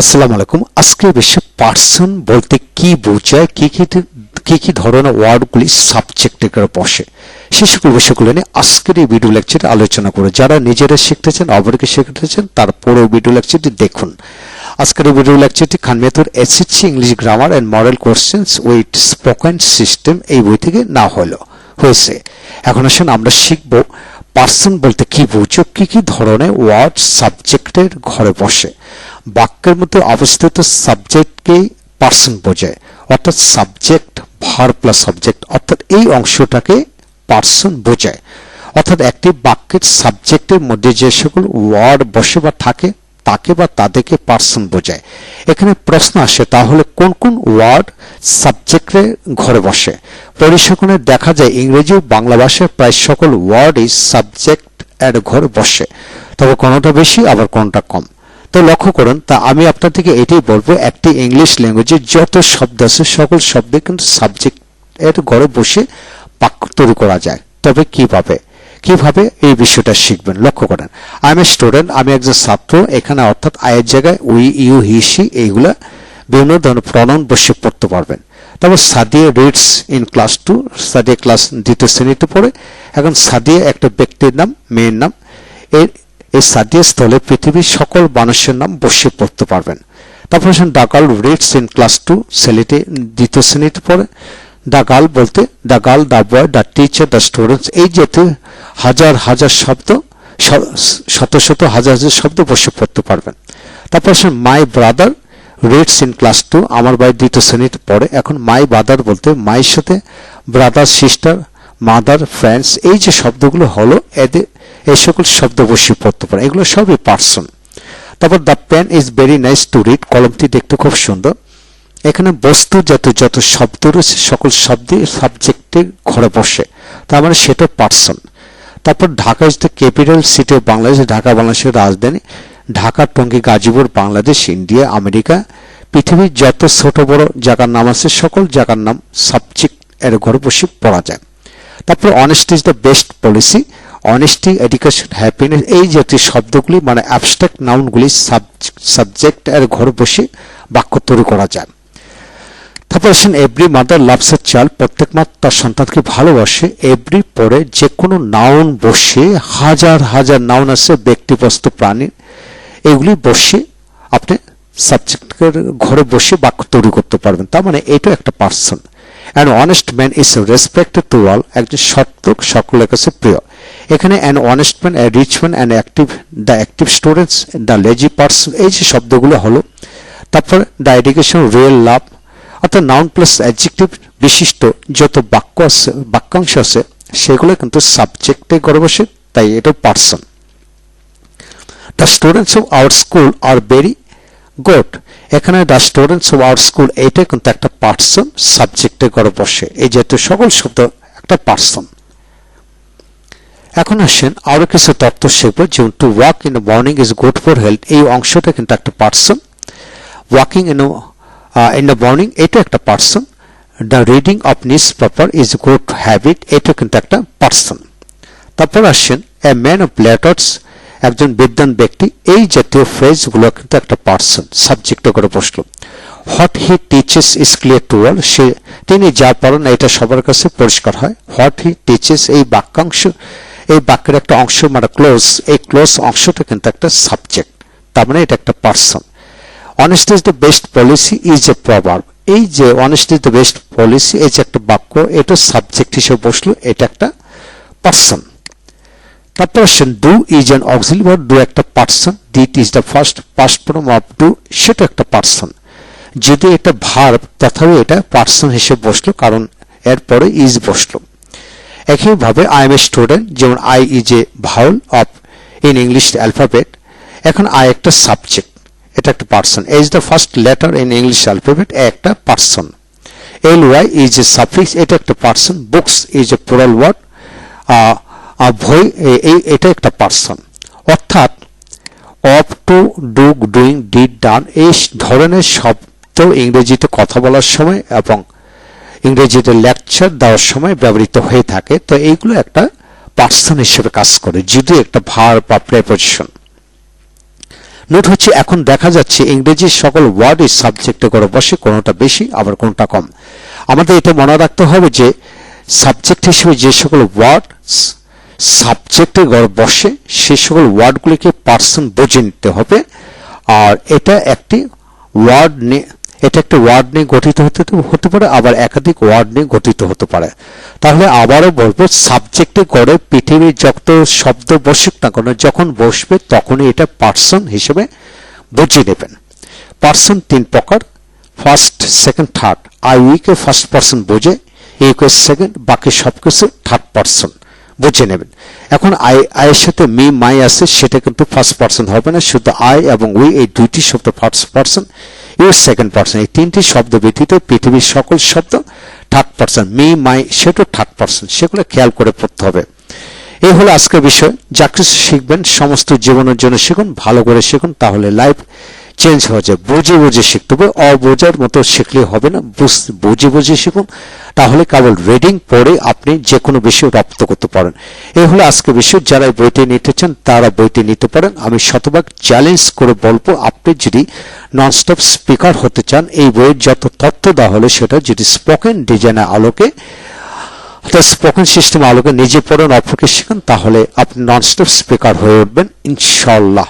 আসসালামু আলাইকুম। আজকের বিষয়ে পার্সন বলতে কি বোঝায়, কি ধরনের ওয়ার্ডগুলি সাবজেক্টের বসে, সে সকল বিষয়গুলো নিয়ে আজকের এই ভিডিও লেকচারে আলোচনা করে যারা নিজেরা শিখতে চান, অপরকে শিখতে চান, তার পুরো ভিডিও লেকচারটি দেখুন। আজকের এই ভিডিও লেকচারটি Khan method SSC English grammar and model questions with spoken system এই বই থেকে না হয়েছে। এখন আসুন আমরা শিখব পার্সন বলতে কি বোঝো, কি ধরনের ওয়ার্ড সাবজেক্টের ঘরে বসে। বাক্যের মধ্যে অবস্থিত সাবজেক্টকেই পার্সন বোঝায়, অর্থাৎ সাবজেক্ট ভার্ব প্লাস সাবজেক্ট, অর্থাৎ এই অংশটাকে পার্সন বোঝায়। অর্থাৎ একটি বাক্যের সাবজেক্টের মধ্যে যে সকল ওয়ার্ড বসে বা থাকে তাকে বা তাদেরকে পার্সন বোঝায়। এখানে প্রশ্ন আসে, তাহলে কোন কোন ওয়ার্ড সাবজেক্টের ঘরে বসে? পরিসংখ্যানে দেখা যায় ইংরেজি ও বাংলা ভাষায় প্রায় সকল ওয়ার্ডই সাবজেক্ট এর ঘরে বসে, তবে কোনোটা বেশি আবার কোনোটা কম। তো লক্ষ্য করুন, তা আমি আপনাদেরকে এটাই বলবো, একটি ইংলিশ ল্যাঙ্গুয়েজে যত শব্দ আছে সকল শব্দে কিন্তু সাবজেক্ট এর ঘরে বসে বাক্য তৈরি করা যায়। তবে কিভাবে এই বিষয়টা শিখবেন লক্ষ্য করেন। আই এম এ স্টুডেন্ট, আমি একজন ছাত্র। এখানে অর্থাৎ আয়ের জায়গায় উই, ইউ, হি, সি এইগুলা বিভিন্ন ধরনের প্রনাউন বসে পড়তে পারবেন। তারপর Sadia reads in class 2, Sadia class 2 শ্রেণীতে পড়ে। এখন সাদিয়া একটা ব্যক্তির নাম, মেয়ের নাম। এই সাদিয়া স্থলে পৃথিবীর সকল মানুষের নাম বসে পড়তে পারবেন। তারপর the girl reads in class 2, ছেলেটি 2 শ্রেণীতে পড়ে। দ্য গার্ল বলতে the girl, the boy, the teacher, the students, এই জাতীয় হাজার হাজার শব্দ, শত শত হাজার হাজার শব্দ বসে পড়তে পারবেন। তারপর my brother reads in class 2, আমার ভাই 2 শ্রেণীতে পড়ে। এখন মাই ব্রাদার বলতে মায়ের সাথে ব্রাদার, সিস্টার, মাদার, ফ্রেন্ডস, এই যে শব্দগুলো হলো এই সকল শব্দ বসে পড়তে পারে, এগুলো সবই পার্সন। তারপর the pen is very nice to read, কলমটি দেখতে খুব সুন্দর। এখানে বস্তু যত শব্দ রয়েছে সকল শব্দই সাবজেক্টের ঘরে বসে, তার মানে সেটা পার্সন। তারপর Dhaka is the capital city of Bangladesh, Dhaka বাংলাদেশের রাজধানী। ঢাকা, টঙ্গী, গাজীপুর বাংলাদেশ, ইন্ডিয়া, আমেরিকা, পৃথিবীর যত ছোট বড় জায়গার নাম আছে সকল জায়গার নাম সাবজেক্ট এর ঘরে বসে পড়া যায়। তারপর honesty is the best policy, honesty, education, happiness, এই জাতীয় শব্দগুলি মানে অ্যাবস্ট্রাক্ট নাউনগুলি সাবজেক্ট এর ঘরে বসে বাক্য তৈরি করা যায়। তারপর আসেন every mother loves a child, প্রত্যেক মা তার সন্তানকে ভালোবাসে। এভরি পরে যে কোনো নাউন বসে, হাজার হাজার নাউন আছে ব্যক্তি, বস্তু, প্রাণী, এগুলি বসে আপনি সাবজেক্টের ঘরে বসে বাক্য তৈরি করতে পারবেন, তার মানে এটা একটা person. An honest man is respected to all, একজন সৎ লোক সকলের কাছে প্রিয়। এখানে an honest man, an rich man, an active, the active students, the lazy person, এই যে শব্দগুলো হলো। তারপর দ্য এডুকেশন, রিয়েল লাভ, অর্থাৎ নাউন প্লাস অ্যাডজেক্টিভ বিশিষ্ট যত বাক্যাংশ আছে সেগুলো কিন্তু সাবজেক্টে ঘরে বসে, তাই এটা person. The students of our school are very good, এখানে the students of our school এইটা কিন্তু একটা পার্সন, সাবজেক্টে ঘরে বসে, এই জাতীয় সকল শব্দ একটা পার্সন। এখন আসেন আরো কিছু তথ্য শিখবো, যেমন to walk in the morning is good for health, এই অংশটা কিন্তু একটা person. Walking in the morning এটা একটা person. The reading of news paper is good habit, এটা কিন্তু একটা পার্সন। তারপর আসেন এ ম্যান অফ লেটার্স, একজন বিদ্বান ব্যক্তি, এই জাতীয় ফ্রেজগুলো কিন্তু একটা পার্সন, সাবজেক্টে করে বসলো। What he teaches is clear to all, তিনি যা পড়েন এটা সবার কাছে পরিষ্কার হয়। হোয়াট হি টিচেস, এই বাক্যাংশ, এই বাক্যের একটা অংশ মানে ক্লোজ, এই ক্লোজ অংশটা কিন্তু একটা সাবজেক্ট, তার মানে এটা একটা person. Honesty is the best policy is a proverb, এই যে honesty is the best policy, এই যে একটা বাক্য, এটা সাবজেক্ট হিসেবে বসলো, এটা একটা পার্সন। তারপর আসেন do is an auxiliary verb, do একটা person. Did is the first past form of do, সেটা একটা পার্সন। যদি এটা ভার্ব তথাপি এটা পার্সন হিসেবে বসলো, কারণ এরপরে ইজ বসলো। একইভাবে আই এম এ স্টুডেন্ট, যেমন I is a vowel of in English alphabet, এখন আই একটা সাবজেক্ট, এটা একটা person. Is the first letter in English alphabet, একটা person. L Y is a suffix, এটা একটা person. Books is a plural word, boy, এটা একটা person. অর্থাৎ of, to, do, doing, did, done, এই ধরনের শব্দ ইংরেজিতে কথা বলার সময় এবং ইংরেজিতে লেকচার দেওয়ার সময় ব্যবহৃত হয়ে থাকে, তো এইগুলো একটা পার্সন হিসেবে কাজ করে, যদি একটা ভার্ব বা প্রেপোজিশন। নোট হচ্ছে এখন দেখা যাচ্ছে ইংরেজির সকল ওয়ার্ড এই সাবজেক্টে করে বসে, কোনোটা বেশি আবার কোনোটা কম। আমাদের এটা মনে রাখতে হবে যে সাবজেক্ট হিসেবে যে সকল ওয়ার্ড সাবজেক্টে বসে সেই সকল ওয়ার্ডগুলিকে পার্সন বুঝে নিতে হবে। আর এটা একটি ওয়ার্ড নিয়ে গঠিত হতে পারে, আবার একাধিক ওয়ার্ড নিয়ে গঠিত হতে পারে। তাহলে আবারও বলবো, সাবজেক্টে করে পৃথিবীর যত শব্দ বসুক না কেন, যখন বসবে তখনই এটা পার্সন হিসেবে বুঝে নেবেন। পার্সন 3 প্রকার, ফার্স্ট, সেকেন্ড, থার্ড। আই উইকে ফার্স্ট পার্সন বোঝে, ইউকে সেকেন্ড, বাকি সবকিছু থার্ড পার্সন বুঝে নেবেন। এখন আয়ের সাথে মি মাই আছে, সেটা কিন্তু ফার্স্ট পার্সন হবে না, শুধু আই এবং উই এই দুইটি শব্দ first person, you second person. এই 3টি শব্দ ব্যতীত পৃথিবীর সকল শব্দ থার্ড পার্সন। মি মাই সেটা থার্ড পার্সন, সেগুলো খেয়াল করে পড়তে হবে। এই হলো আজকের বিষয়। যা কিছু শিখবেন সমস্ত জীবনের জন্য শিখুন, ভালো করে শিখুন, তাহলে লাইফ চেঞ্জ হয়ে যায়। বুঝে বুঝে শিখতে হবে, অবোঝার মতো শিখলে হবে না, বুঝে বুঝে শিখুন, তাহলে কেবল রিডিং পড়ে আপনি যে কোনো বিষয় রপ্ত করতে পারেন। এই হলো আজকের বিষয়। যারা বইটি নিতে চান তারা বইটি নিতে পারেন। আমি শতভাগ চ্যালেঞ্জ করে বলবো, আপনি যদি ননস্টপ স্পিকার হতে চান, এই বইয়ের যত তথ্য দেওয়া হলো সেটা যদি স্পোকেন ডিজাইনের আলোকে, অর্থাৎ স্পোকেন সিস্টেম আলোকে নিজে পড়েন, অপরকে শিখেন, তাহলে আপনি ননস্টপ স্পিকার হয়ে উঠবেন ইনশাআল্লাহ।